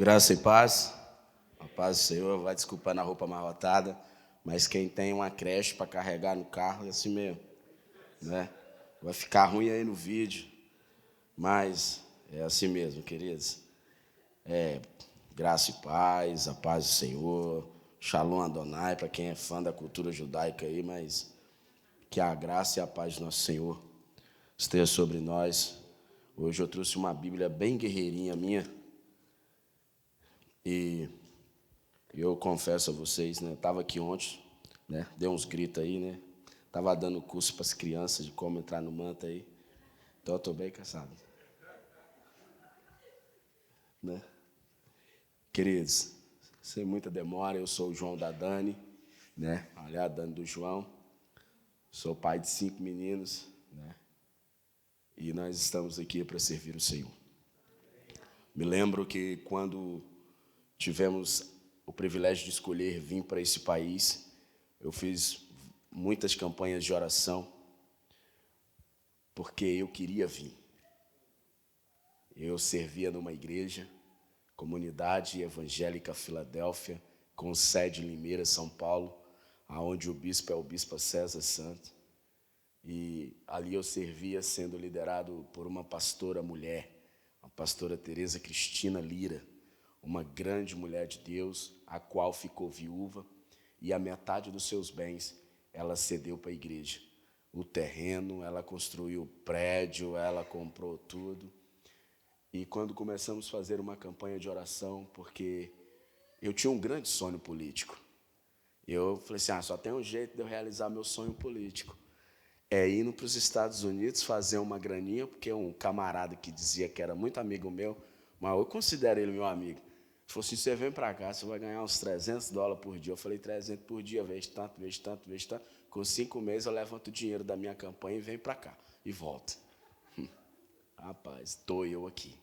Graça e paz. A paz do Senhor. Vai desculpar na roupa amarrotada, mas quem tem uma creche para carregar no carro é assim mesmo, né? Vai ficar ruim aí no vídeo, mas é assim mesmo, queridos. Graça e paz, a paz do Senhor. Shalom Adonai, para quem é fã da cultura judaica aí, mas que a graça e a paz do nosso Senhor esteja sobre nós. Hoje eu trouxe uma Bíblia bem guerreirinha minha. E eu confesso a vocês, né? Estava aqui ontem, né? Dei uns gritos aí, né? Estava dando curso para as crianças de como entrar no manto aí. Então eu estou bem cansado. Né? Queridos, sem muita demora, eu sou o João da Dani, né? Aliás, a Dani do João. Sou pai de 5 meninos, né? E nós estamos aqui para servir o Senhor. Me lembro que quando tivemos o privilégio de escolher vir para esse país, eu fiz muitas campanhas de oração, porque eu queria vir. Eu servia numa igreja, Comunidade Evangélica Filadélfia, com sede em Limeira, São Paulo, onde o bispo é o bispo César Santos. E ali eu servia sendo liderado por uma pastora mulher, a pastora Tereza Cristina Lira, uma grande mulher de Deus, a qual ficou viúva, e a metade dos seus bens ela cedeu para a igreja. O terreno, ela construiu o prédio, ela comprou tudo. E quando começamos a fazer uma campanha de oração, porque eu tinha um grande sonho político, eu falei assim, só tem um jeito de eu realizar meu sonho político, é indo para os Estados Unidos fazer uma graninha, porque um camarada que dizia que era muito amigo meu, mas eu considero ele meu amigo, falou assim, você vem para cá, você vai ganhar uns $300 por dia. Eu falei, 300 por dia, vezes tanto. Com 5 meses eu levanto o dinheiro da minha campanha e venho para cá, e volto. Rapaz, estou eu aqui.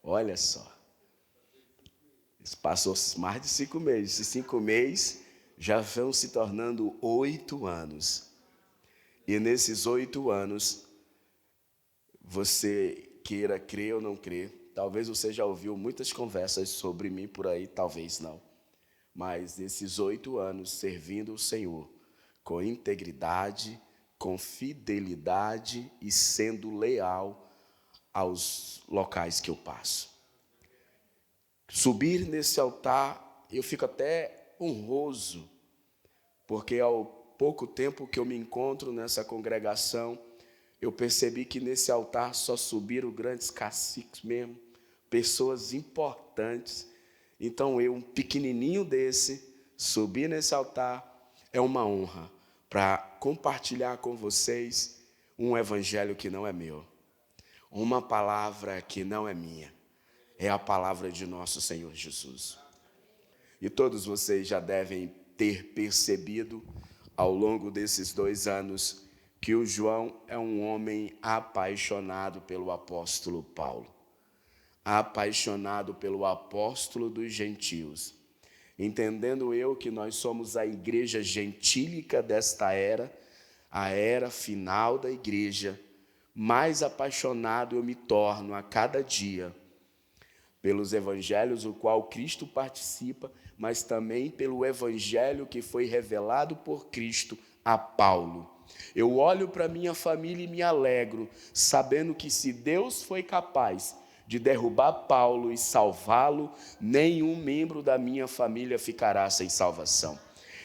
Olha só. Isso passou mais de 5 meses. Esses 5 meses já vão se tornando 8 anos. E nesses 8 anos, você queira crer ou não crer, talvez você já ouviu muitas conversas sobre mim por aí, talvez não. Mas nesses 8 anos servindo o Senhor, com integridade, com fidelidade e sendo leal aos locais que eu passo. Subir nesse altar, eu fico até honroso, porque ao pouco tempo que eu me encontro nessa congregação, eu percebi que nesse altar só subiram grandes caciques mesmo, pessoas importantes. Então eu, um pequenininho desse, subir nesse altar é uma honra para compartilhar com vocês um evangelho que não é meu, uma palavra que não é minha, é a palavra de nosso Senhor Jesus. E todos vocês já devem ter percebido ao longo desses 2 anos que o João é um homem apaixonado pelo apóstolo Paulo, apaixonado pelo apóstolo dos gentios, entendendo eu que nós somos a igreja gentílica desta era, a era final da igreja. Mais apaixonado eu me torno a cada dia pelos evangelhos, o qual Cristo participa, mas também pelo evangelho que foi revelado por Cristo a Paulo. Eu olho para minha família e me alegro, sabendo que se Deus foi capaz de derrubar Paulo e salvá-lo, nenhum membro da minha família ficará sem salvação.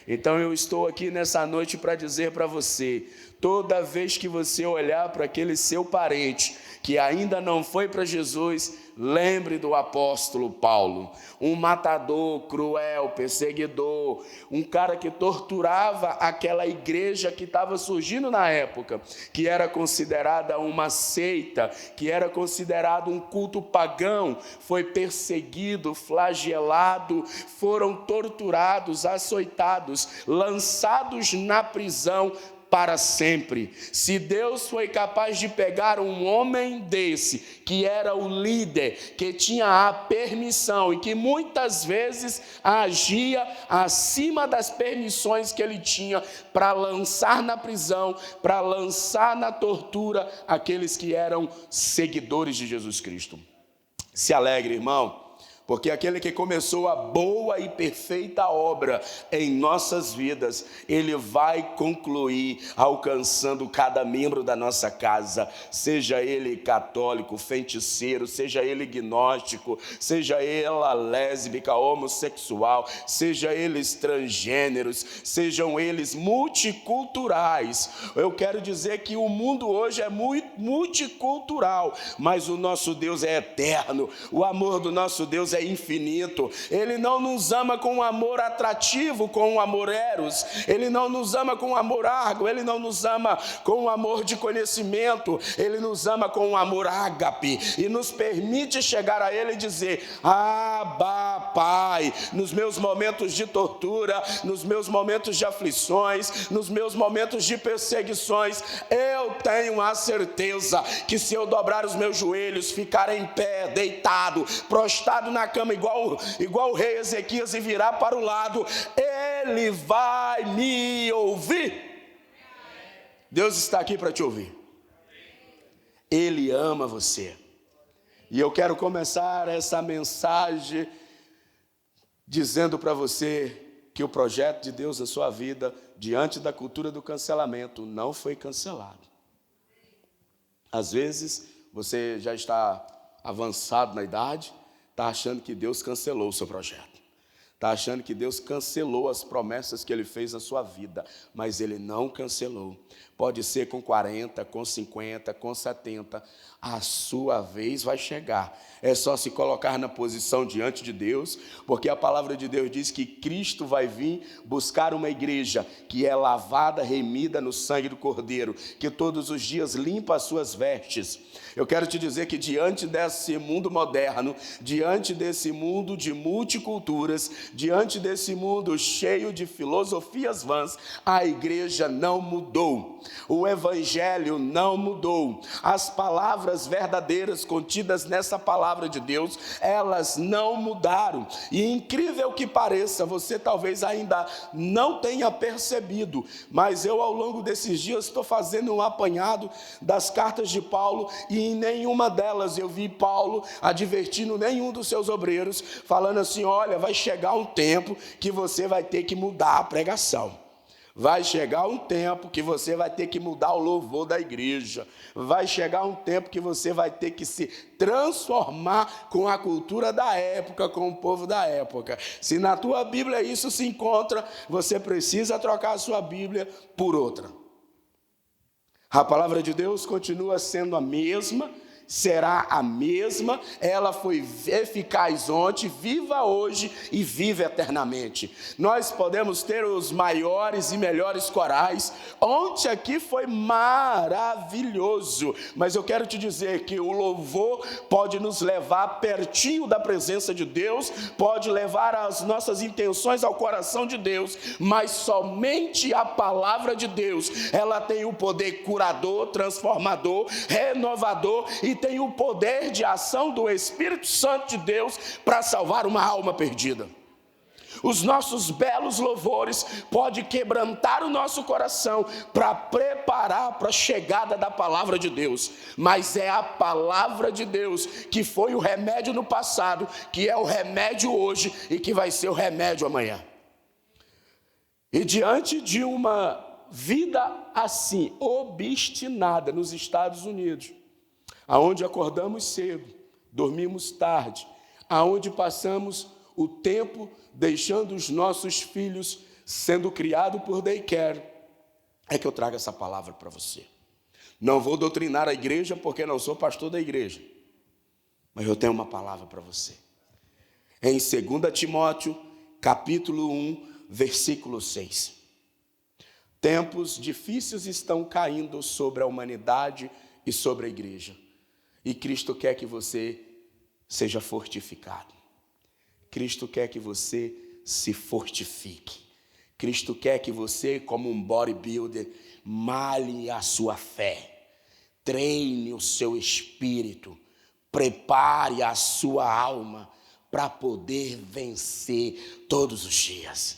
Então eu estou aqui nessa noite para dizer para você, toda vez que você olhar para aquele seu parente que ainda não foi para Jesus, lembre do apóstolo Paulo, um matador, cruel, perseguidor, um cara que torturava aquela igreja que estava surgindo na época, que era considerada uma seita, que era considerado um culto pagão, foi perseguido, flagelado, foram torturados, açoitados, lançados na prisão, para sempre. Se Deus foi capaz de pegar um homem desse, que era o líder, que tinha a permissão e que muitas vezes agia acima das permissões que ele tinha, para lançar na prisão, para lançar na tortura aqueles que eram seguidores de Jesus Cristo. Se alegre, irmão, porque aquele que começou a boa e perfeita obra em nossas vidas, ele vai concluir alcançando cada membro da nossa casa, seja ele católico, feiticeiro, seja ele gnóstico, seja ela lésbica, homossexual, seja eles transgêneros, sejam eles multiculturais. Eu quero dizer que o mundo hoje é muito multicultural, mas o nosso Deus é eterno, o amor do nosso Deus é infinito. Ele não nos ama com um amor atrativo, com um amor eros. Ele não nos ama com um amor ágape. Ele não nos ama com um amor de conhecimento. Ele nos ama com um amor ágape e nos permite chegar a Ele e dizer: Abba, Pai, nos meus momentos de tortura, nos meus momentos de aflições, nos meus momentos de perseguições, eu tenho a certeza que se eu dobrar os meus joelhos, ficar em pé, deitado, prostrado na cama igual o rei Ezequias e virar para o lado, Ele vai me ouvir. Deus está aqui para te ouvir. Ele ama você. E eu quero começar essa mensagem dizendo para você que o projeto de Deus na sua vida, diante da cultura do cancelamento, não foi cancelado. Às vezes, você já está avançado na idade, está achando que Deus cancelou o seu projeto. Está achando que Deus cancelou as promessas que Ele fez na sua vida, mas Ele não cancelou. Pode ser com 40, com 50, com 70, a sua vez vai chegar. É só se colocar na posição diante de Deus, porque a palavra de Deus diz que Cristo vai vir buscar uma igreja que é lavada, remida no sangue do Cordeiro, que todos os dias limpa as suas vestes. Eu quero te dizer que diante desse mundo moderno, diante desse mundo de multiculturas, diante desse mundo cheio de filosofias vãs, a igreja não mudou. O evangelho não mudou. As palavras verdadeiras contidas nessa palavra de Deus, elas não mudaram. E incrível que pareça, você talvez ainda não tenha percebido, mas eu ao longo desses dias estou fazendo um apanhado das cartas de Paulo, e em nenhuma delas eu vi Paulo advertindo nenhum dos seus obreiros, falando assim: olha, vai chegar um tempo que você vai ter que mudar a pregação. Vai chegar um tempo que você vai ter que mudar o louvor da igreja. Vai chegar um tempo que você vai ter que se transformar com a cultura da época, com o povo da época. Se na tua Bíblia isso se encontra, você precisa trocar a sua Bíblia por outra. A palavra de Deus continua sendo a mesma, será a mesma, ela foi eficaz ontem, viva hoje e vive eternamente. Nós podemos ter os maiores e melhores corais. Ontem aqui foi maravilhoso, mas eu quero te dizer que o louvor pode nos levar pertinho da presença de Deus, pode levar as nossas intenções ao coração de Deus, mas somente a palavra de Deus, ela tem o poder curador, transformador, renovador, e tem o poder de ação do Espírito Santo de Deus para salvar uma alma perdida. Os nossos belos louvores podem quebrantar o nosso coração para preparar para a chegada da palavra de Deus. Mas é a palavra de Deus que foi o remédio no passado, que é o remédio hoje e que vai ser o remédio amanhã. E diante de uma vida assim, obstinada nos Estados Unidos, aonde acordamos cedo, dormimos tarde, aonde passamos o tempo deixando os nossos filhos sendo criados por daycare, é que eu trago essa palavra para você. Não vou doutrinar a igreja porque não sou pastor da igreja, mas eu tenho uma palavra para você. Em 2 Timóteo, capítulo 1, versículo 6. Tempos difíceis estão caindo sobre a humanidade e sobre a igreja. E Cristo quer que você seja fortificado. Cristo quer que você se fortifique. Cristo quer que você, como um bodybuilder, malhe a sua fé, treine o seu espírito, prepare a sua alma para poder vencer todos os dias.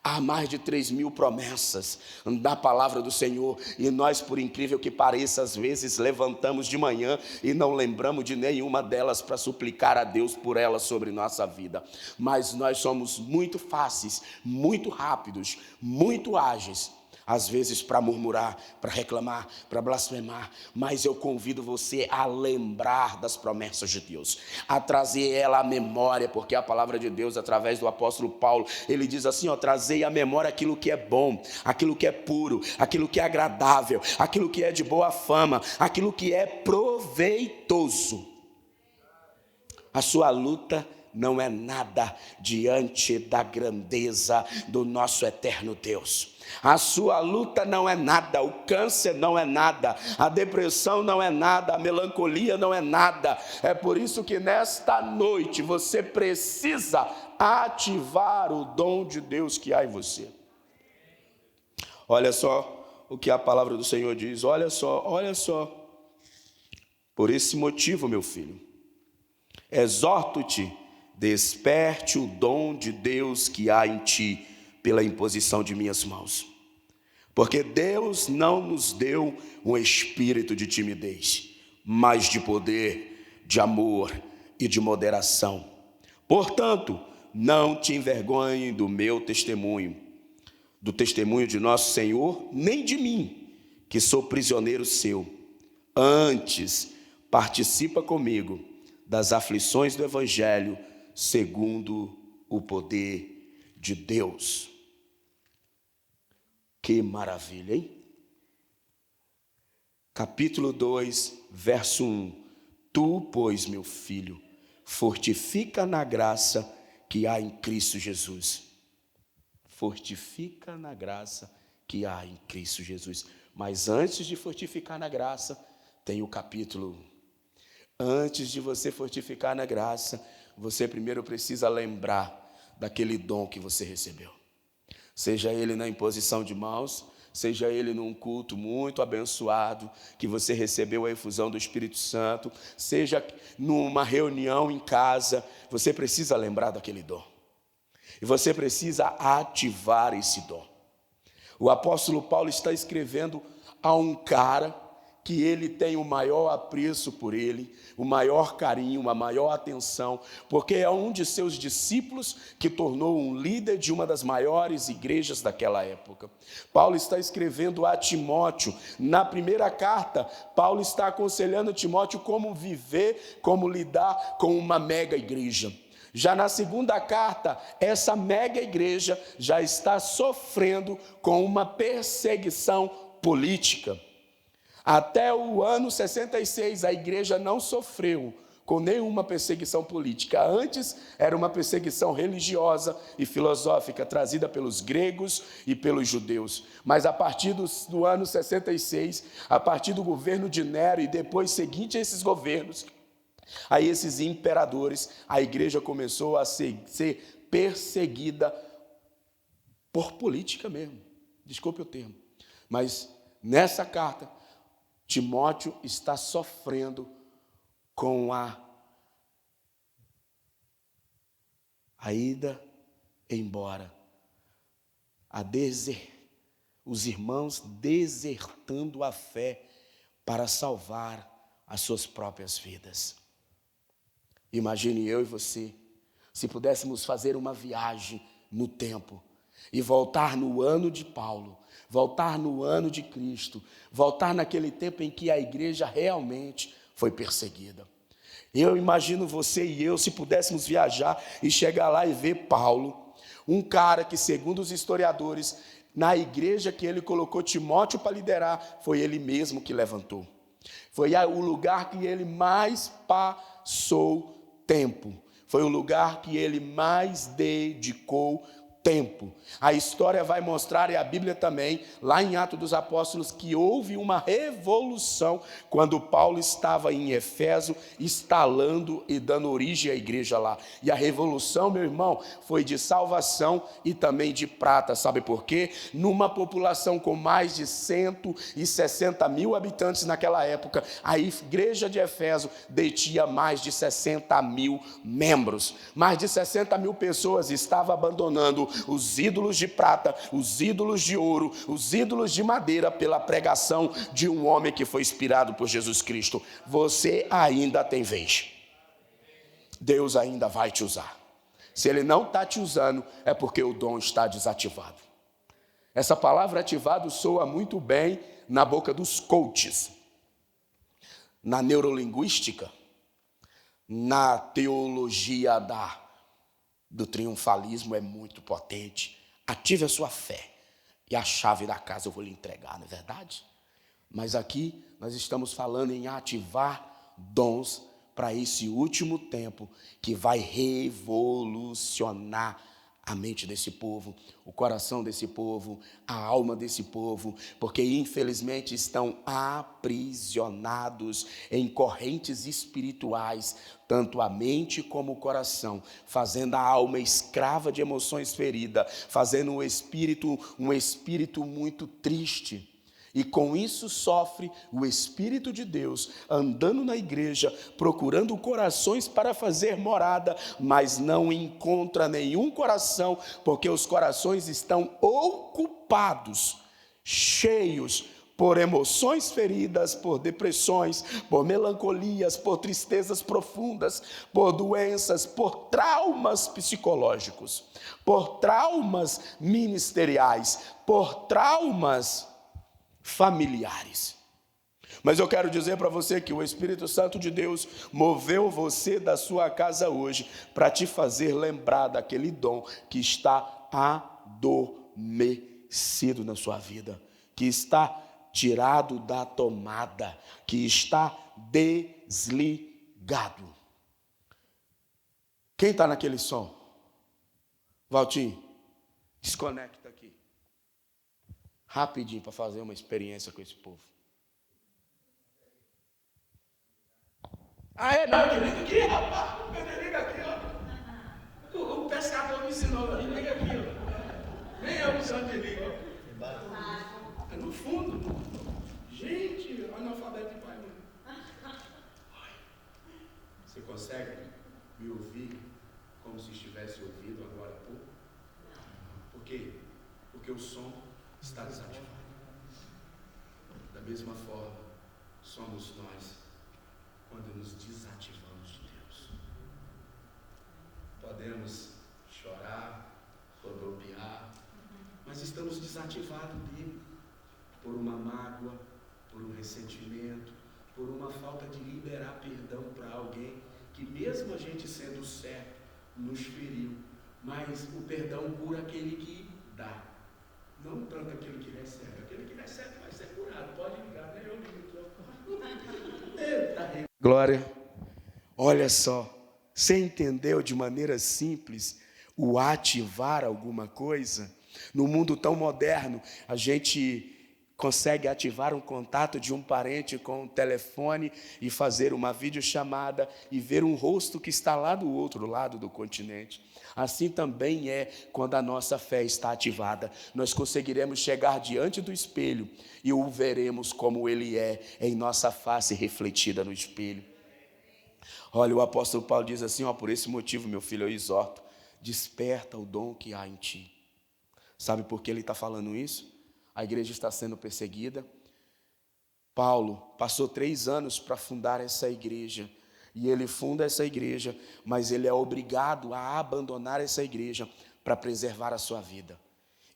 Há mais de 3.000 promessas na palavra do Senhor, e nós, por incrível que pareça, às vezes levantamos de manhã e não lembramos de nenhuma delas para suplicar a Deus por elas sobre nossa vida. Mas nós somos muito fáceis, muito rápidos, muito ágeis, às vezes para murmurar, para reclamar, para blasfemar, mas eu convido você a lembrar das promessas de Deus, a trazer ela à memória, porque a palavra de Deus, através do apóstolo Paulo, ele diz assim, trazei à memória aquilo que é bom, aquilo que é puro, aquilo que é agradável, aquilo que é de boa fama, aquilo que é proveitoso. A sua luta não é nada diante da grandeza do nosso eterno Deus. A sua luta não é nada, o câncer não é nada, a depressão não é nada, a melancolia não é nada. É por isso que nesta noite você precisa ativar o dom de Deus que há em você. Olha só o que a palavra do Senhor diz, olha só. Por esse motivo, meu filho, exorto-te, desperte o dom de Deus que há em ti, pela imposição de minhas mãos. Porque Deus não nos deu um espírito de timidez, mas de poder, de amor e de moderação. Portanto, não te envergonhe do meu testemunho, do testemunho de nosso Senhor, nem de mim, que sou prisioneiro seu. Antes, participa comigo das aflições do Evangelho, segundo o poder de Deus. Que maravilha, hein? Capítulo 2, verso 1. Tu, pois, meu filho, fortifica na graça que há em Cristo Jesus. Fortifica na graça que há em Cristo Jesus. Mas antes de fortificar na graça, tem o capítulo 1. Antes de você fortificar na graça, você primeiro precisa lembrar daquele dom que você recebeu. Seja ele na imposição de mãos, seja ele num culto muito abençoado, que você recebeu a efusão do Espírito Santo, seja numa reunião em casa, você precisa lembrar daquele dom. E você precisa ativar esse dom. O apóstolo Paulo está escrevendo a um cara que ele tem o maior apreço por ele, o maior carinho, a maior atenção, porque é um de seus discípulos que tornou um líder de uma das maiores igrejas daquela época. Paulo está escrevendo a Timóteo. Na primeira carta, Paulo está aconselhando Timóteo como viver, como lidar com uma mega igreja. Já na segunda carta, essa mega igreja já está sofrendo com uma perseguição política. Até o ano 66, a igreja não sofreu com nenhuma perseguição política. Antes, era uma perseguição religiosa e filosófica, trazida pelos gregos e pelos judeus. Mas a partir do ano 66, a partir do governo de Nero e depois seguinte a esses governos, a esses imperadores, a igreja começou a ser perseguida por política mesmo. Desculpe o termo. Mas nessa carta, Timóteo está sofrendo com a ida embora, os irmãos desertando a fé para salvar as suas próprias vidas. Imagine eu e você, se pudéssemos fazer uma viagem no tempo e voltar no ano de Paulo, voltar no ano de Cristo, voltar naquele tempo em que a igreja realmente foi perseguida. Eu imagino você e eu, se pudéssemos viajar e chegar lá e ver Paulo, um cara que, segundo os historiadores, na igreja que ele colocou Timóteo para liderar, foi ele mesmo que levantou. Foi o lugar que ele mais passou tempo. Foi o lugar que ele mais dedicou tempo. A história vai mostrar, e a Bíblia também, lá em Atos dos Apóstolos, que houve uma revolução quando Paulo estava em Éfeso, instalando e dando origem à igreja lá. E a revolução, meu irmão, foi de salvação e também de prata. Sabe por quê? Numa população com mais de 160 mil habitantes naquela época, a igreja de Éfeso detinha mais de 60 mil membros. Mais de 60 mil pessoas estavam abandonando os ídolos de prata, os ídolos de ouro, os ídolos de madeira pela pregação de um homem que foi inspirado por Jesus Cristo. Você ainda tem vez. Deus ainda vai te usar. Se Ele não está te usando, é porque o dom está desativado. Essa palavra ativado soa muito bem na boca dos coaches, na neurolinguística, na teologia do triunfalismo é muito potente. Ative a sua fé e a chave da casa eu vou lhe entregar, não é verdade? Mas aqui nós estamos falando em ativar dons para esse último tempo que vai revolucionar a mente desse povo, o coração desse povo, a alma desse povo, porque infelizmente estão aprisionados em correntes espirituais, tanto a mente como o coração, fazendo a alma escrava de emoções feridas, fazendo um espírito muito triste. E com isso sofre o Espírito de Deus, andando na igreja, procurando corações para fazer morada, mas não encontra nenhum coração, porque os corações estão ocupados, cheios por emoções feridas, por depressões, por melancolias, por tristezas profundas, por doenças, por traumas psicológicos, por traumas ministeriais, por traumas familiares. Mas eu quero dizer para você que o Espírito Santo de Deus moveu você da sua casa hoje para te fazer lembrar daquele dom que está adormecido na sua vida, que está tirado da tomada, que está desligado. Quem está naquele som? Valtinho, desconecta aqui. Rapidinho para fazer uma experiência com esse povo. Ah, é? Não, liga aqui, rapaz. Liga aqui, ó. O pescador me ensinou, liga aqui, ó. Nem eu preciso de liga, ó. É no fundo. Gente, analfabeto de pai, mano. Você consegue me ouvir como se estivesse ouvindo agora há pouco? Por quê? Porque o som está desativado. Da mesma forma, somos nós quando nos desativamos de Deus. Podemos chorar, rodopiar, mas estamos desativados dele por uma mágoa, por um ressentimento, por uma falta de liberar perdão para alguém que, mesmo a gente sendo certo, nos feriu. Mas o perdão cura aquele que dá. Não tanto aquele que recebe. Aquele que recebe vai ser curado. Pode ligar, né? Eu ligo. Eita, glória. Olha só. Você entendeu de maneira simples o ativar alguma coisa? No mundo tão moderno, a gente consegue ativar um contato de um parente com um telefone e fazer uma videochamada e ver um rosto que está lá do outro lado do continente. Assim também é quando a nossa fé está ativada. Nós conseguiremos chegar diante do espelho e o veremos como ele é, em nossa face refletida no espelho. Olha, o apóstolo Paulo diz assim, por esse motivo, meu filho, eu exorto, desperta o dom que há em ti. Sabe por que ele está falando isso? A igreja está sendo perseguida. Paulo passou 3 anos para fundar essa igreja. E ele funda essa igreja, mas ele é obrigado a abandonar essa igreja para preservar a sua vida.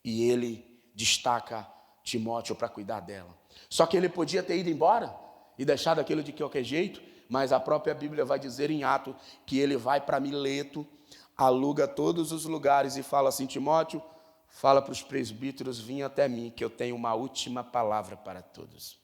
E ele destaca Timóteo para cuidar dela. Só que ele podia ter ido embora e deixado aquilo de qualquer jeito, mas a própria Bíblia vai dizer em Atos que ele vai para Mileto, aluga todos os lugares e fala assim, Timóteo, fala para os presbíteros, vim até mim, que eu tenho uma última palavra para todos.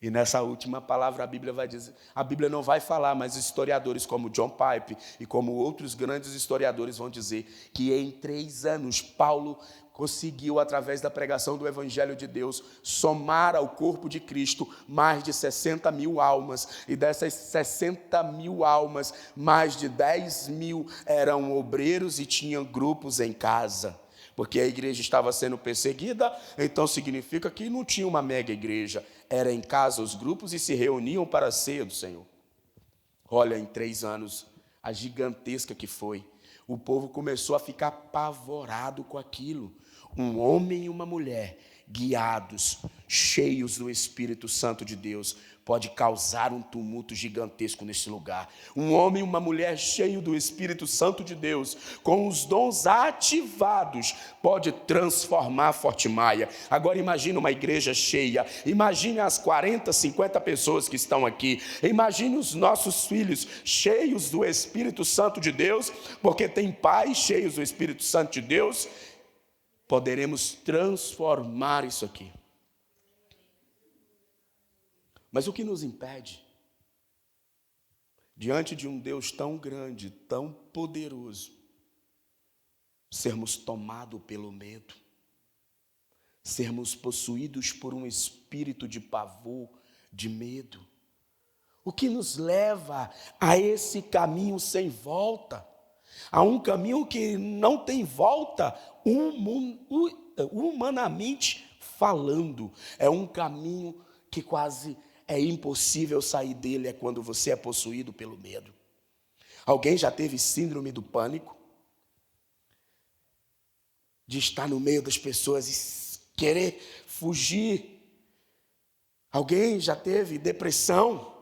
E nessa última palavra a Bíblia vai dizer, a Bíblia não vai falar, mas historiadores como John Piper e como outros grandes historiadores vão dizer que em 3 anos Paulo conseguiu, através da pregação do Evangelho de Deus, somar ao corpo de Cristo mais de 60 mil almas. E dessas 60 mil almas, mais de 10 mil eram obreiros e tinham grupos em casa. Porque a igreja estava sendo perseguida, então significa que não tinha uma mega igreja. Era em casa os grupos e se reuniam para a ceia do Senhor. Olha, em 3 anos, a gigantesca que foi. O povo começou a ficar apavorado com aquilo. Um homem e uma mulher, guiados, cheios do Espírito Santo de Deus, pode causar um tumulto gigantesco nesse lugar. Um homem e uma mulher cheio do Espírito Santo de Deus, com os dons ativados, pode transformar Forte Maia. Agora imagine uma igreja cheia, imagine as 40, 50 pessoas que estão aqui, imagine os nossos filhos cheios do Espírito Santo de Deus, porque tem pais cheios do Espírito Santo de Deus. Poderemos transformar isso aqui. Mas o que nos impede, diante de um Deus tão grande, tão poderoso, sermos tomados pelo medo, sermos possuídos por um espírito de pavor, de medo? O que nos leva a esse caminho sem volta? A um caminho que não tem volta, humanamente falando. É um caminho que quase é impossível sair dele, é quando você é possuído pelo medo. Alguém já teve síndrome do pânico? De estar no meio das pessoas e querer fugir. Alguém já teve depressão?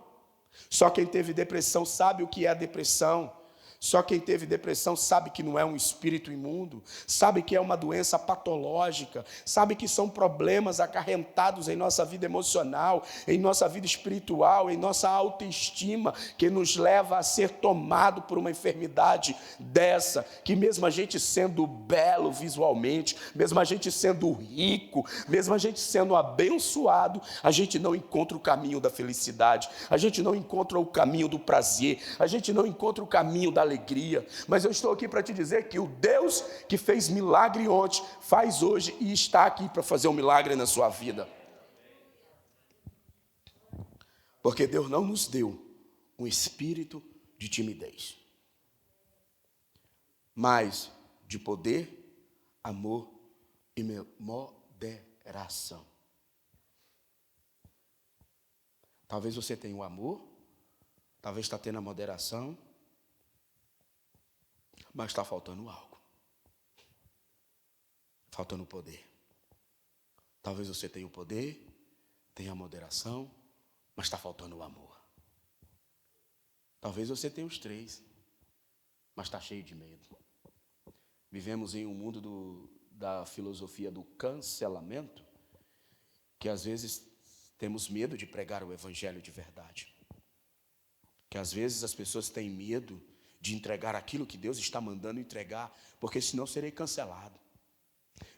Só quem teve depressão sabe o que é a depressão. Só quem teve depressão sabe que não é um espírito imundo, sabe que é uma doença patológica, sabe que são problemas acarretados em nossa vida emocional, em nossa vida espiritual, em nossa autoestima, que nos leva a ser tomado por uma enfermidade dessa, que mesmo a gente sendo belo visualmente, mesmo a gente sendo rico, mesmo a gente sendo abençoado, a gente não encontra o caminho da felicidade, a gente não encontra o caminho do prazer, a gente não encontra o caminho da alegria. Mas eu estou aqui para te dizer que o Deus que fez milagre ontem, faz hoje e está aqui para fazer um milagre na sua vida. Porque Deus não nos deu um espírito de timidez, mas de poder, amor e moderação. Talvez você tenha o amor, talvez está tendo a moderação, mas está faltando algo. Faltando poder. Talvez você tenha o poder, tenha a moderação, mas está faltando o amor. Talvez você tenha os três, mas está cheio de medo. Vivemos em um mundo da filosofia do cancelamento, que às vezes temos medo de pregar o evangelho de verdade. Que às vezes as pessoas têm medo de entregar aquilo que Deus está mandando entregar, porque senão serei cancelado.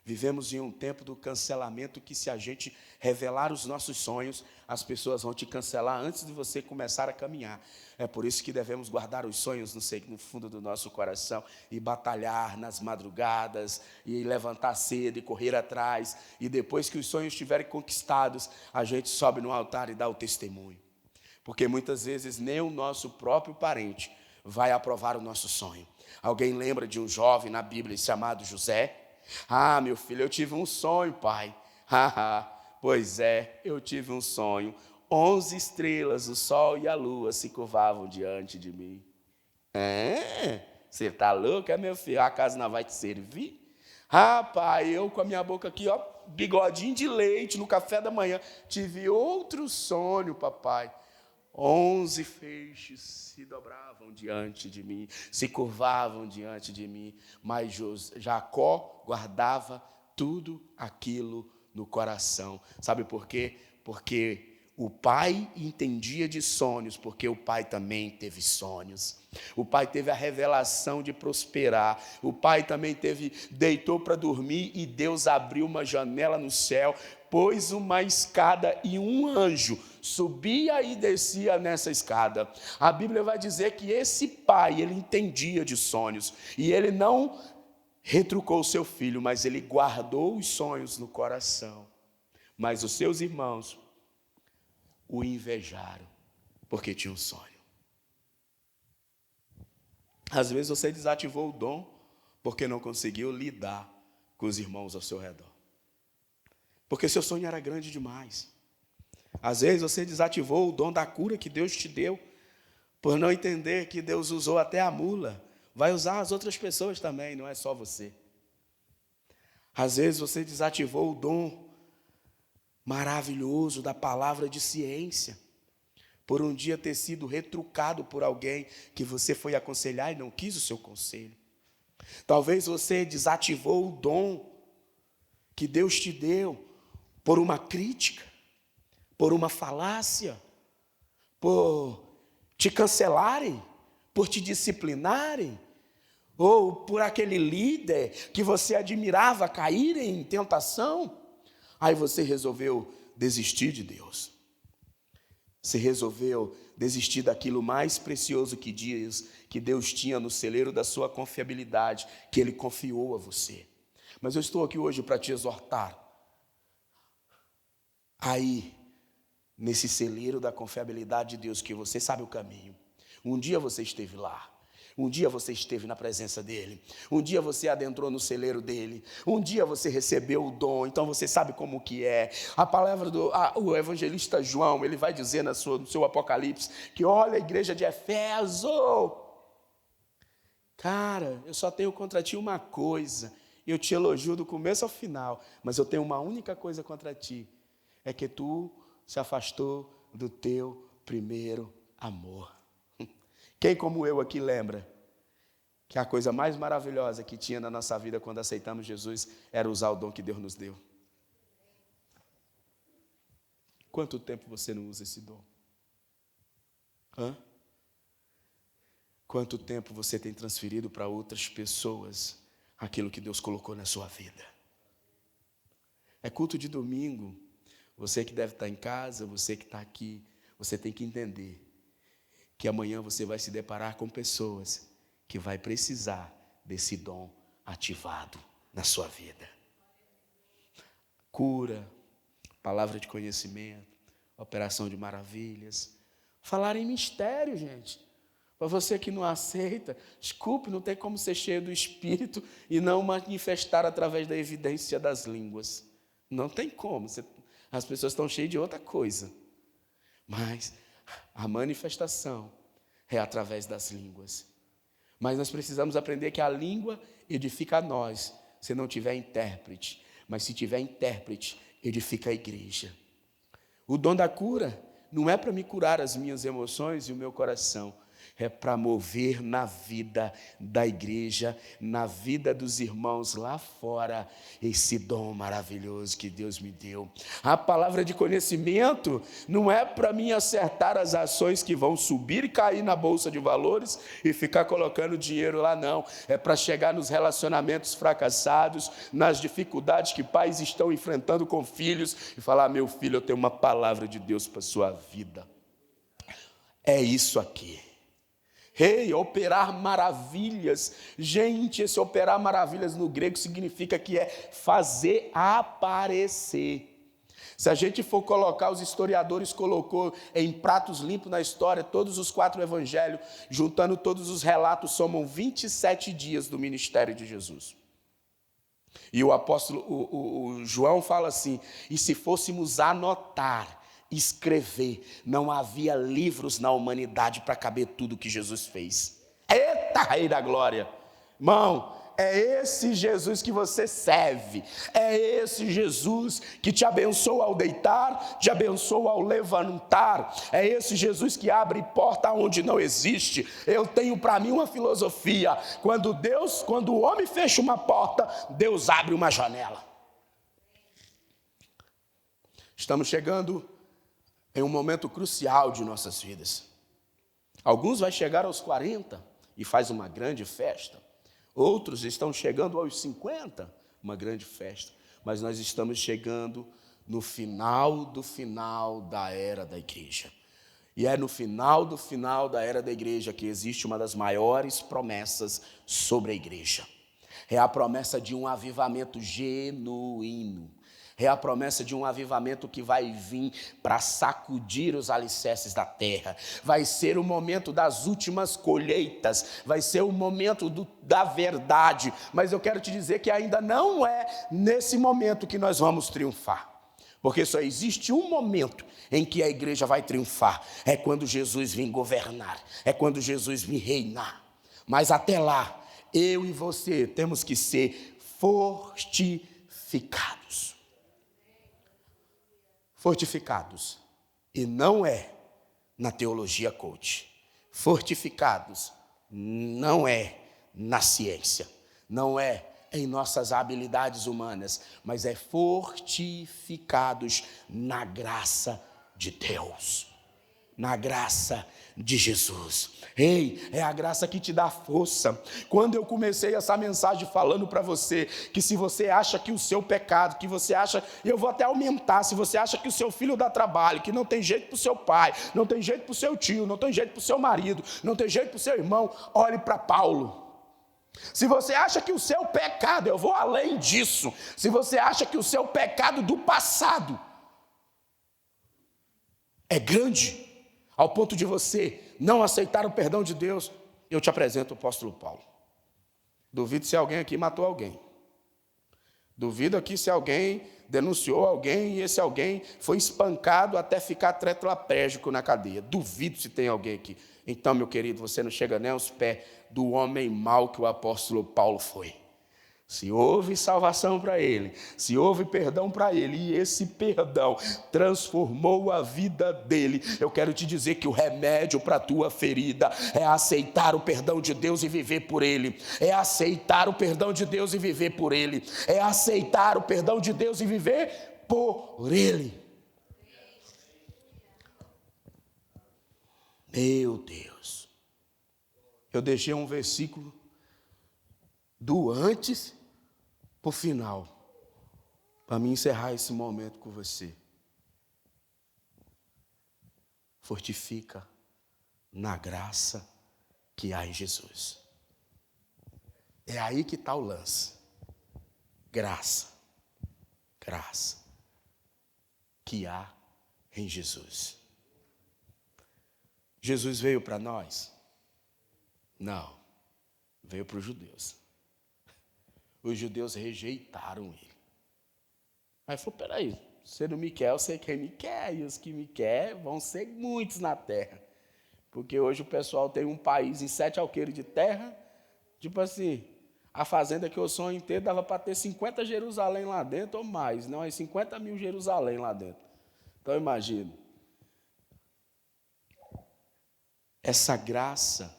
Vivemos em um tempo do cancelamento que, se a gente revelar os nossos sonhos, as pessoas vão te cancelar antes de você começar a caminhar. É por isso que devemos guardar os sonhos no fundo do nosso coração e batalhar nas madrugadas, e levantar cedo e correr atrás, e depois que os sonhos estiverem conquistados, a gente sobe no altar e dá o testemunho. Porque muitas vezes nem o nosso próprio parente vai aprovar o nosso sonho. Alguém lembra de um jovem na Bíblia chamado José? Ah, meu filho, eu tive um sonho, pai. Pois é, eu tive um sonho. 11 estrelas, o sol e a lua se curvavam diante de mim. Você está louco, meu filho? A casa não vai te servir? Pai, eu com a minha boca aqui, bigodinho de leite no café da manhã, tive outro sonho, papai. 11 feixes se dobravam diante de mim, se curvavam diante de mim, mas Jacó guardava tudo aquilo no coração. Sabe por quê? Porque o pai entendia de sonhos, porque o pai também teve sonhos. O pai teve a revelação de prosperar. O pai também deitou para dormir e Deus abriu uma janela no céu, pôs uma escada e um anjo subia e descia nessa escada. A Bíblia vai dizer que esse pai, ele entendia de sonhos, e ele não retrucou o seu filho, mas ele guardou os sonhos no coração. Mas os seus irmãos o invejaram, porque tinha um sonho. Às vezes você desativou o dom, porque não conseguiu lidar com os irmãos ao seu redor. Porque seu sonho era grande demais. Às vezes você desativou o dom da cura que Deus te deu, por não entender que Deus usou até a mula, vai usar as outras pessoas também, não é só você. Às vezes você desativou o dom maravilhoso da palavra de ciência, por um dia ter sido retrucado por alguém que você foi aconselhar e não quis o seu conselho. Talvez você desativou o dom que Deus te deu por uma crítica, por uma falácia, por te cancelarem, por te disciplinarem, ou por aquele líder que você admirava cair em tentação. Aí você resolveu desistir de Deus. Você resolveu desistir daquilo mais precioso que Deus tinha no celeiro da sua confiabilidade, que Ele confiou a você. Mas eu estou aqui hoje para te exortar. Aí, nesse celeiro da confiabilidade de Deus, que você sabe o caminho. Um dia você esteve lá. Um dia você esteve na presença dEle. Um dia você adentrou no celeiro dEle. Um dia você recebeu o dom. Então você sabe como que é. A palavra o evangelista João, ele vai dizer no seu Apocalipse, que olha a igreja de Éfeso. Cara, eu só tenho contra ti uma coisa. Eu te elogio do começo ao final. Mas eu tenho uma única coisa contra ti. É que tu se afastou do teu primeiro amor. Quem como eu aqui lembra que a coisa mais maravilhosa que tinha na nossa vida quando aceitamos Jesus era usar o dom que Deus nos deu? Quanto tempo você não usa esse dom? Quanto tempo você tem transferido para outras pessoas aquilo que Deus colocou na sua vida? É culto de domingo. Você que deve estar em casa, você que está aqui, você tem que entender que amanhã você vai se deparar com pessoas que vai precisar desse dom ativado na sua vida. Cura, palavra de conhecimento, operação de maravilhas. Falar em mistério, gente. Para você que não aceita, desculpe, não tem como ser cheio do Espírito e não manifestar através da evidência das línguas. Não tem como. As pessoas estão cheias de outra coisa. Mas a manifestação é através das línguas. Mas nós precisamos aprender que a língua edifica a nós, se não tiver intérprete. Mas se tiver intérprete, edifica a igreja. O dom da cura não é para me curar as minhas emoções e o meu coração. É para mover na vida da igreja, na vida dos irmãos lá fora, esse dom maravilhoso que Deus me deu. A palavra de conhecimento não é para mim acertar as ações que vão subir e cair na bolsa de valores e ficar colocando dinheiro lá, não. É para chegar nos relacionamentos fracassados, nas dificuldades que pais estão enfrentando com filhos e falar: meu filho, eu tenho uma palavra de Deus para a sua vida. É isso aqui. Operar maravilhas. Gente, esse operar maravilhas no grego significa que é fazer aparecer. Se a gente for colocar, os historiadores colocou em pratos limpos na história todos os 4 evangelhos, juntando todos os relatos, somam 27 dias do ministério de Jesus. E o apóstolo, o João fala assim: e se fôssemos anotar, escrever, não havia livros na humanidade para caber tudo que Jesus fez. Eita, Rei da Glória! Irmão, é esse Jesus que você serve, é esse Jesus que te abençoa ao deitar, te abençoa ao levantar, é esse Jesus que abre porta onde não existe. Eu tenho para mim uma filosofia: quando o homem fecha uma porta, Deus abre uma janela. Estamos chegando em um momento crucial de nossas vidas. Alguns vai chegar aos 40 e faz uma grande festa. Outros estão chegando aos 50, uma grande festa. Mas nós estamos chegando no final do final da era da igreja. E é no final do final da era da igreja que existe uma das maiores promessas sobre a igreja. É a promessa de um avivamento genuíno. É a promessa de um avivamento que vai vir para sacudir os alicerces da terra. Vai ser o momento das últimas colheitas. Vai ser o momento da verdade. Mas eu quero te dizer que ainda não é nesse momento que nós vamos triunfar. Porque só existe um momento em que a igreja vai triunfar. É quando Jesus vir governar. É quando Jesus vir reinar. Mas até lá, eu e você temos que ser fortificados. Fortificados. E não é na teologia coach. Fortificados não é na ciência. Não é em nossas habilidades humanas, mas é fortificados na graça de Deus. Na graça de Jesus. Ei, é a graça que te dá força. Quando eu comecei essa mensagem falando para você que se você acha que o seu pecado, que você acha, eu vou até aumentar, se você acha que o seu filho dá trabalho, que não tem jeito para o seu pai, não tem jeito para o seu tio, não tem jeito para o seu marido, não tem jeito para o seu irmão, olhe para Paulo. Se você acha que o seu pecado, eu vou além disso, se você acha que o seu pecado do passado é grande, ao ponto de você não aceitar o perdão de Deus, eu te apresento o apóstolo Paulo. Duvido se alguém aqui matou alguém. Duvido aqui se alguém denunciou alguém e esse alguém foi espancado até ficar tetraplégico na cadeia. Duvido se tem alguém aqui. Então, meu querido, você não chega nem aos pés do homem mau que o apóstolo Paulo foi. Se houve salvação para ele, se houve perdão para ele, e esse perdão transformou a vida dele, eu quero te dizer que o remédio para a tua ferida é aceitar o perdão de Deus e viver por ele, é aceitar o perdão de Deus e viver por ele, é aceitar o perdão de Deus e viver por ele. Meu Deus, eu deixei um versículo do antes para o final, para mim encerrar esse momento com você. Fortifica na graça que há em Jesus. É aí que está o lance. Graça que há em Jesus. Jesus veio para nós? Não, veio para os judeus. Os judeus rejeitaram ele. Aí falou, peraí, você não me quer, eu sei quem me quer, e os que me querem vão ser muitos na terra. Porque hoje o pessoal tem um país em 7 alqueires de terra, tipo assim, a fazenda que eu sonho inteiro dava para ter 50 Jerusalém lá dentro ou mais, não, é 50 mil Jerusalém lá dentro. Então imagina. Essa graça,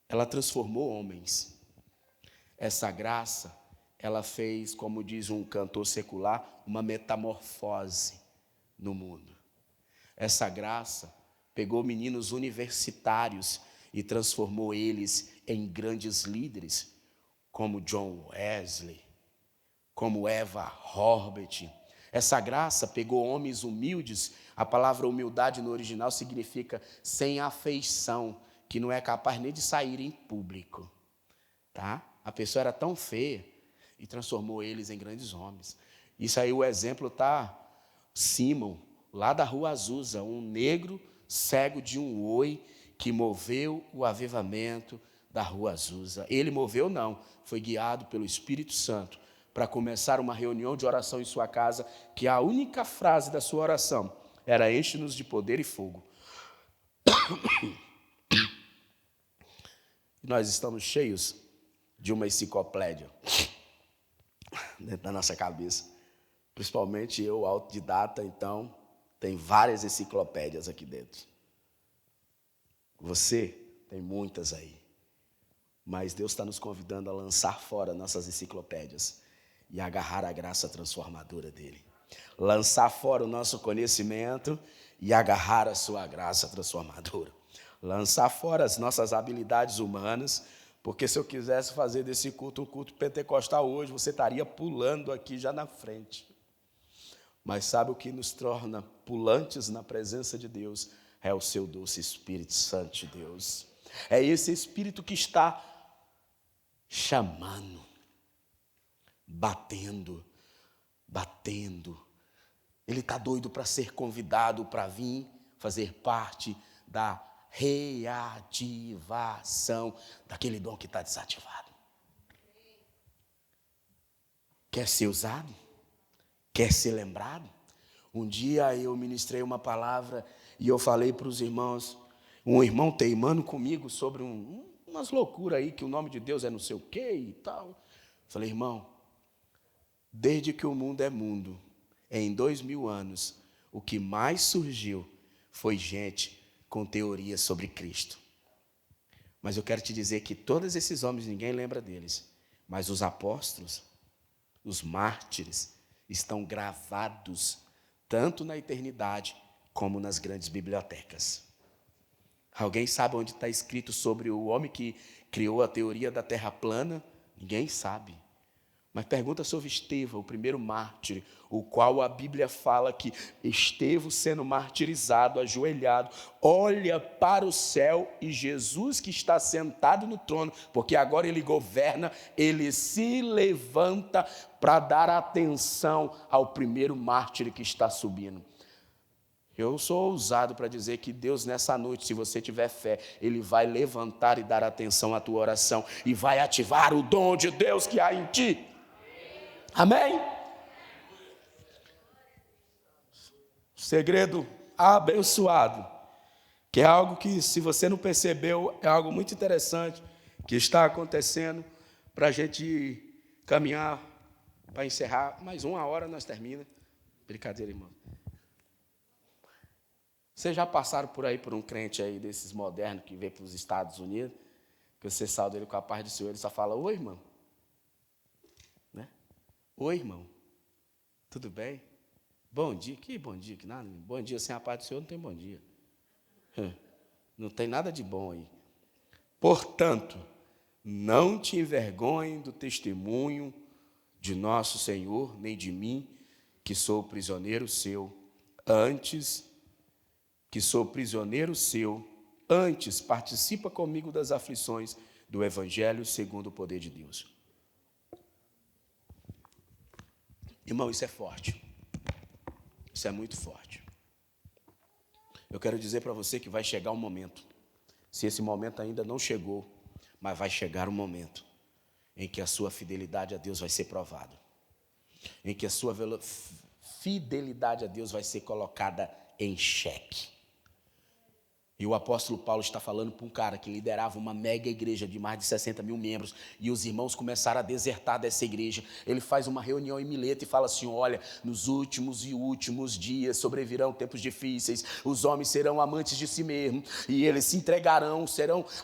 ela transformou homens. Essa graça, ela fez, como diz um cantor secular, uma metamorfose no mundo. Essa graça pegou meninos universitários e transformou eles em grandes líderes, como John Wesley, como Eva Horbert. Essa graça pegou homens humildes, a palavra humildade no original significa sem afeição, que não é capaz nem de sair em público, tá? A pessoa era tão feia e transformou eles em grandes homens. Isso aí o exemplo está Simon, lá da Rua Azusa, um negro cego de um oi que moveu o avivamento da Rua Azusa. Ele moveu não, foi guiado pelo Espírito Santo para começar uma reunião de oração em sua casa, que a única frase da sua oração era enche-nos de poder e fogo. Nós estamos cheios de uma enciclopédia dentro da nossa cabeça. Principalmente eu, autodidata, então, tem várias enciclopédias aqui dentro. Você tem muitas aí. Mas Deus está nos convidando a lançar fora nossas enciclopédias e agarrar a graça transformadora dele. Lançar fora o nosso conhecimento e agarrar a sua graça transformadora. Lançar fora as nossas habilidades humanas, porque se eu quisesse fazer desse culto um culto pentecostal hoje, você estaria pulando aqui já na frente. Mas sabe o que nos torna pulantes na presença de Deus? É o seu doce Espírito Santo de Deus. É esse Espírito que está chamando, batendo. Ele está doido para ser convidado para vir fazer parte da reativação daquele dom que está desativado. Quer ser usado? Quer ser lembrado? Um dia eu ministrei uma palavra e eu falei para os irmãos, um irmão teimando comigo sobre um umas loucuras aí, que o nome de Deus é não sei o quê e tal. Falei, irmão, desde que o mundo é mundo, em 2000 anos, o que mais surgiu foi gente com teorias sobre Cristo. Mas eu quero te dizer que todos esses homens, ninguém lembra deles, mas os apóstolos, os mártires, estão gravados tanto na eternidade como nas grandes bibliotecas. Alguém sabe onde está escrito sobre o homem que criou a teoria da terra plana? Ninguém sabe. Mas pergunta sobre Estevão, o primeiro mártir, o qual a Bíblia fala que Estevão, sendo martirizado, ajoelhado, olha para o céu e Jesus, que está sentado no trono, porque agora ele governa, ele se levanta para dar atenção ao primeiro mártir que está subindo. Eu sou ousado para dizer que Deus, nessa noite, se você tiver fé, Ele vai levantar e dar atenção à tua oração e vai ativar o dom de Deus que há em ti. Amém? Segredo abençoado, que é algo que, se você não percebeu, é algo muito interessante que está acontecendo para a gente caminhar, para encerrar. Mais 1 hora nós termina. Brincadeira, irmão. Vocês já passaram por aí por um crente aí desses modernos que vem para os Estados Unidos, que você salda ele com a paz do Senhor, ele só fala, oi, irmão. Né? Oi, irmão. Tudo bem? Bom dia. Que bom dia? Que nada. Bom dia sem a paz do Senhor não tem bom dia. Não tem nada de bom aí. Portanto, não te envergonhe do testemunho de nosso Senhor, nem de mim, que sou prisioneiro seu, antes participa comigo das aflições do Evangelho segundo o poder de Deus. Irmão, isso é forte. Isso é muito forte. Eu quero dizer para você que vai chegar um momento, se esse momento ainda não chegou, mas vai chegar um momento em que a sua fidelidade a Deus vai ser provada, em que a sua fidelidade a Deus vai ser colocada em xeque. E o apóstolo Paulo está falando para um cara que liderava uma mega igreja de mais de 60 mil membros, e os irmãos começaram a desertar dessa igreja. Ele faz uma reunião em Mileto e fala assim, olha, nos últimos dias sobrevirão tempos difíceis, os homens serão amantes de si mesmos, e eles se entregarão,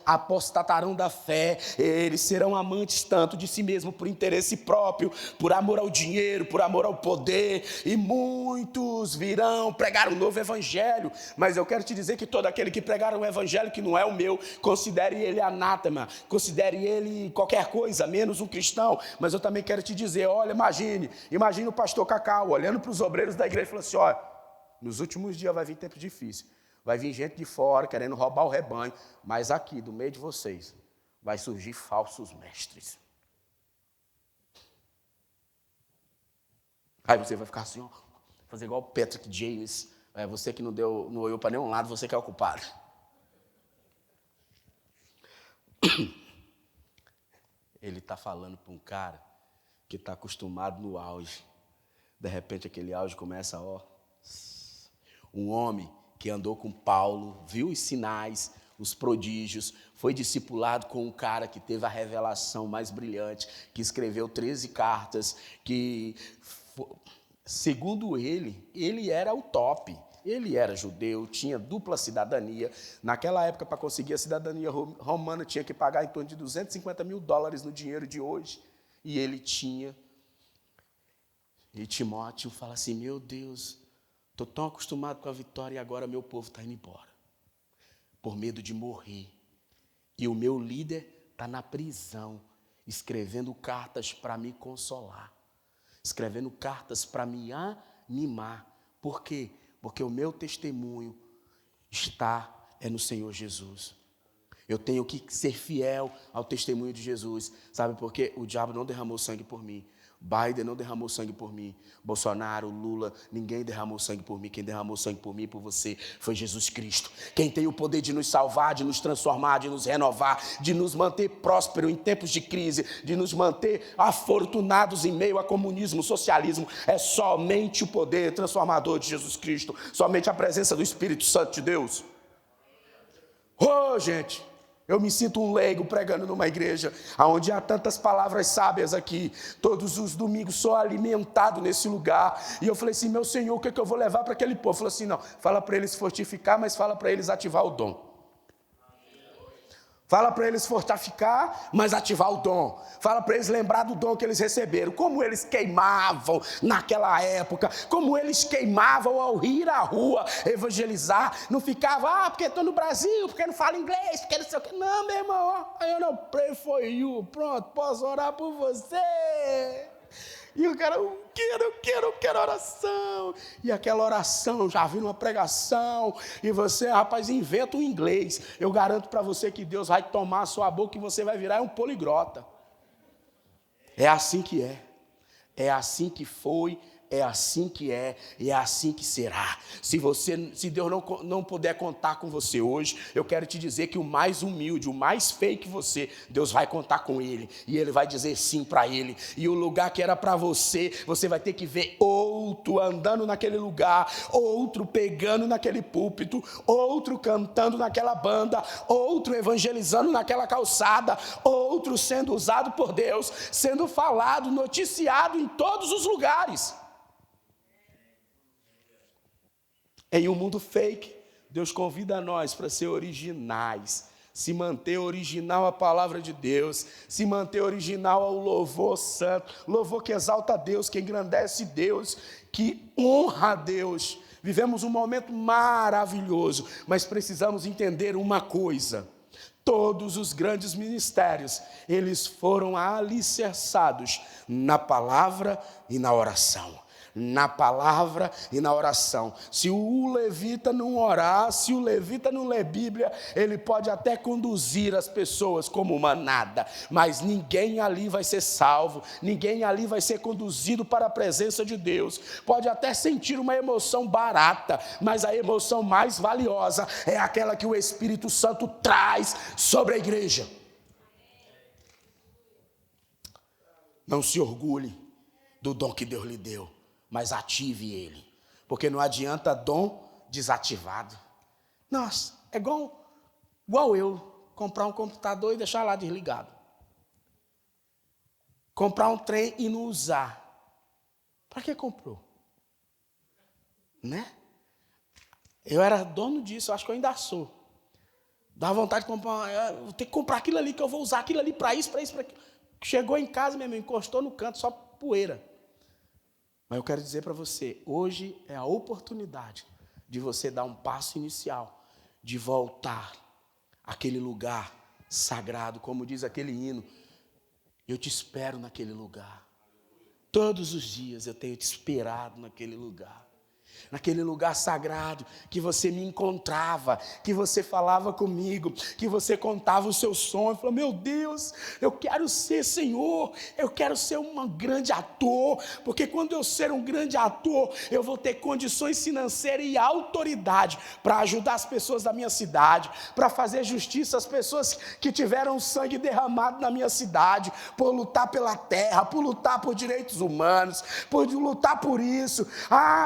apostatarão da fé, eles serão amantes tanto de si mesmo por interesse próprio, por amor ao dinheiro, por amor ao poder, e muitos virão pregar um novo evangelho. Mas eu quero te dizer que todo aquele que pregar um evangelho que não é o meu, considere ele anátema, considere ele qualquer coisa, menos um cristão. Mas eu também quero te dizer, olha, imagine o pastor Cacau olhando para os obreiros da igreja e falando assim, olha, nos últimos dias vai vir tempo difícil, vai vir gente de fora querendo roubar o rebanho, mas aqui, do meio de vocês, vai surgir falsos mestres. Aí você vai ficar assim, ó, fazer igual o Patrick James. Você que não olhou para nenhum lado, você que é o culpado. Ele está falando para um cara que está acostumado no auge. De repente aquele auge começa, um homem que andou com Paulo, viu os sinais, os prodígios, foi discipulado com um cara que teve a revelação mais brilhante, que escreveu 13 cartas, que, segundo ele era o top. Ele era judeu, tinha dupla cidadania. Naquela época, para conseguir a cidadania romana, tinha que pagar em torno de $250 mil no dinheiro de hoje. E ele tinha. E Timóteo fala assim, meu Deus, estou tão acostumado com a vitória e agora meu povo está indo embora, por medo de morrer. E o meu líder está na prisão, escrevendo cartas para me consolar, escrevendo cartas para me animar. Por quê? Porque o meu testemunho é no Senhor Jesus. Eu tenho que ser fiel ao testemunho de Jesus. Sabe por quê? O diabo não derramou sangue por mim. Biden não derramou sangue por mim. Bolsonaro, Lula, ninguém derramou sangue por mim. Quem derramou sangue por mim e por você foi Jesus Cristo. Quem tem o poder de nos salvar, de nos transformar, de nos renovar, de nos manter prósperos em tempos de crise, de nos manter afortunados em meio a comunismo, socialismo, é somente o poder transformador de Jesus Cristo, somente a presença do Espírito Santo de Deus. Gente, Eu me sinto um leigo pregando numa igreja onde há tantas palavras sábias aqui. Todos os domingos sou alimentado nesse lugar. E eu falei assim, meu Senhor, o que é que eu vou levar para aquele povo? Ele falou assim, não, fala para eles fortificar, mas fala para eles ativar o dom. Fala para eles fortificar, mas ativar o dom. Fala para eles lembrar do dom que eles receberam. Como eles queimavam naquela época. Como eles queimavam ao ir à rua evangelizar. Não ficava, porque estou no Brasil, porque não falo inglês, porque não sei o quê. Não, meu irmão, eu não pray for you. Pronto, posso orar por você. E o cara, eu quero oração. E aquela oração, já vi numa pregação. E você, rapaz, inventa o inglês. Eu garanto para você que Deus vai tomar a sua boca e você vai virar um poliglota. É assim que é. É assim que foi. É assim que é, e é assim que será. Se Deus não puder contar com você hoje, eu quero te dizer que o mais humilde, o mais feio que você, Deus vai contar com ele, e ele vai dizer sim para ele. E o lugar que era para você vai ter que ver outro andando naquele lugar, outro pegando naquele púlpito, outro cantando naquela banda, outro evangelizando naquela calçada, outro sendo usado por Deus, sendo falado, noticiado em todos os lugares. Em um mundo fake, Deus convida nós para ser originais, se manter original à palavra de Deus, se manter original ao louvor santo, louvor que exalta a Deus, que engrandece Deus, que honra a Deus. Vivemos um momento maravilhoso, mas precisamos entender uma coisa: todos os grandes ministérios, eles foram alicerçados na palavra e na oração. Na palavra e na oração. Se o levita não orar, se o levita não ler Bíblia, ele pode até conduzir as pessoas como manada, mas ninguém ali vai ser salvo, ninguém ali vai ser conduzido para a presença de Deus. Pode até sentir uma emoção barata, mas a emoção mais valiosa é aquela que o Espírito Santo traz sobre a igreja. Não se orgulhe do dom que Deus lhe deu, mas ative ele, porque não adianta dom desativado. Nossa, é igual eu comprar um computador e deixar lá desligado. Comprar um trem e não usar. Para que comprou? Né? Eu era dono disso, eu acho que eu ainda sou. Dá vontade de comprar, vou ter que comprar aquilo ali, que eu vou usar aquilo ali para isso, para aquilo. Chegou em casa, meu irmão, encostou no canto, só poeira. Mas eu quero dizer para você, hoje é a oportunidade de você dar um passo inicial, de voltar àquele lugar sagrado, como diz aquele hino, eu te espero naquele lugar. Todos os dias eu tenho te esperado naquele lugar sagrado, que você me encontrava, que você falava comigo, que você contava o seu sonho, falou, meu Deus, eu quero ser Senhor, eu quero ser um grande ator, porque quando eu ser um grande ator, eu vou ter condições financeiras e autoridade para ajudar as pessoas da minha cidade, para fazer justiça às pessoas que tiveram sangue derramado na minha cidade, por lutar pela terra, por lutar por direitos humanos, por lutar por isso.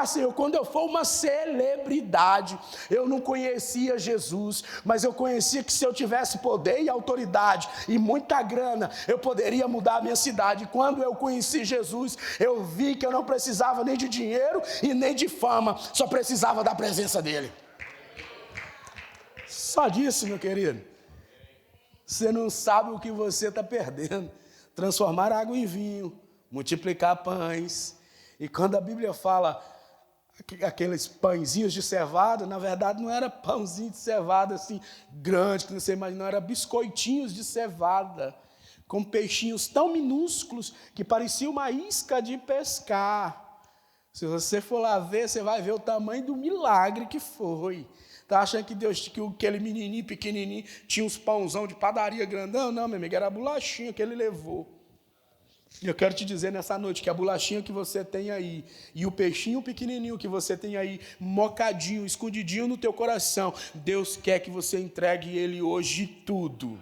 Senhor, quando eu for uma celebridade, eu não conhecia Jesus, mas eu conhecia que se eu tivesse poder e autoridade e muita grana, eu poderia mudar a minha cidade. Quando eu conheci Jesus, eu vi que eu não precisava nem de dinheiro e nem de fama, só precisava da presença dele. Só disso, meu querido. Você não sabe o que você está perdendo. Transformar água em vinho, multiplicar pães. E quando a Bíblia fala aqueles pãezinhos de cevada, na verdade não era pãozinho de cevada assim grande, que você imagina, não, era biscoitinhos de cevada, com peixinhos tão minúsculos que parecia uma isca de pescar. Se você for lá ver, você vai ver o tamanho do milagre que foi. Tá achando que Deus, que aquele menininho pequenininho tinha uns pãozão de padaria grandão? Não, meu amigo, era a bolachinha que ele levou. E eu quero te dizer nessa noite que a bolachinha que você tem aí e o peixinho pequenininho que você tem aí, mocadinho, escondidinho no teu coração, Deus quer que você entregue ele hoje tudo.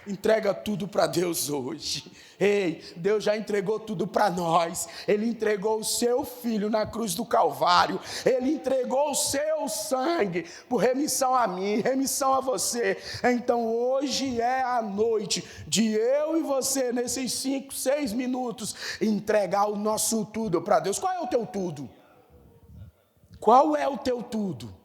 Entrega tudo para Deus hoje. Ei, Deus já entregou tudo para nós. Ele entregou o seu Filho na cruz do Calvário. Ele entregou o seu sangue por remissão a mim, remissão a você. Então hoje é a noite de eu e você, nesses 5, 6 minutos, entregar o nosso tudo para Deus. Qual é o teu tudo? Qual é o teu tudo?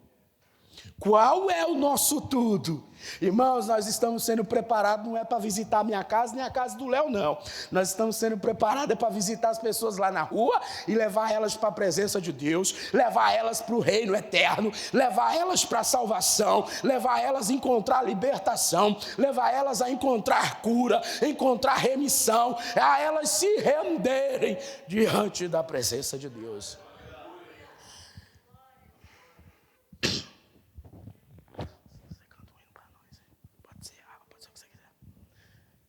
Qual é o nosso tudo? Irmãos, nós estamos sendo preparados, não é para visitar a minha casa, nem a casa do Léo, não. Nós estamos sendo preparados para visitar as pessoas lá na rua e levar elas para a presença de Deus, levar elas para o reino eterno, levar elas para a salvação, levar elas a encontrar libertação, levar elas a encontrar cura, encontrar remissão, a elas se renderem diante da presença de Deus.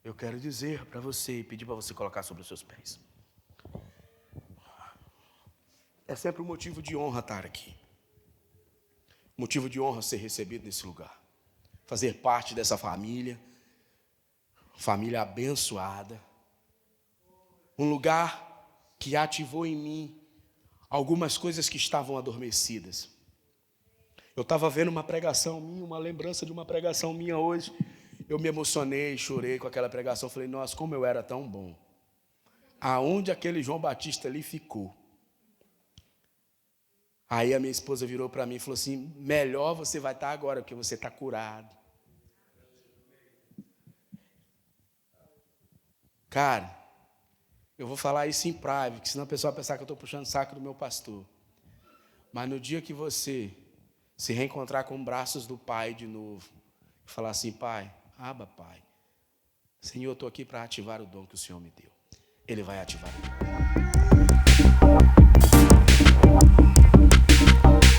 Eu quero dizer para você e pedir para você colocar sobre os seus pés. É sempre um motivo de honra estar aqui. Motivo de honra ser recebido nesse lugar. Fazer parte dessa família. Família abençoada. Um lugar que ativou em mim algumas coisas que estavam adormecidas. Eu estava vendo uma pregação minha, uma lembrança de uma pregação minha hoje. Eu me emocionei, chorei com aquela pregação. Falei, nossa, como eu era tão bom. Aonde aquele João Batista ali ficou? Aí a minha esposa virou para mim e falou assim, melhor você vai estar agora, porque você está curado. Cara, eu vou falar isso em private, porque senão a pessoa vai pensar que eu estou puxando o saco do meu pastor. Mas no dia que você se reencontrar com os braços do Pai de novo, falar assim, Pai, Abba, Pai, Senhor, eu estou aqui para ativar o dom que o Senhor me deu. Ele vai ativar.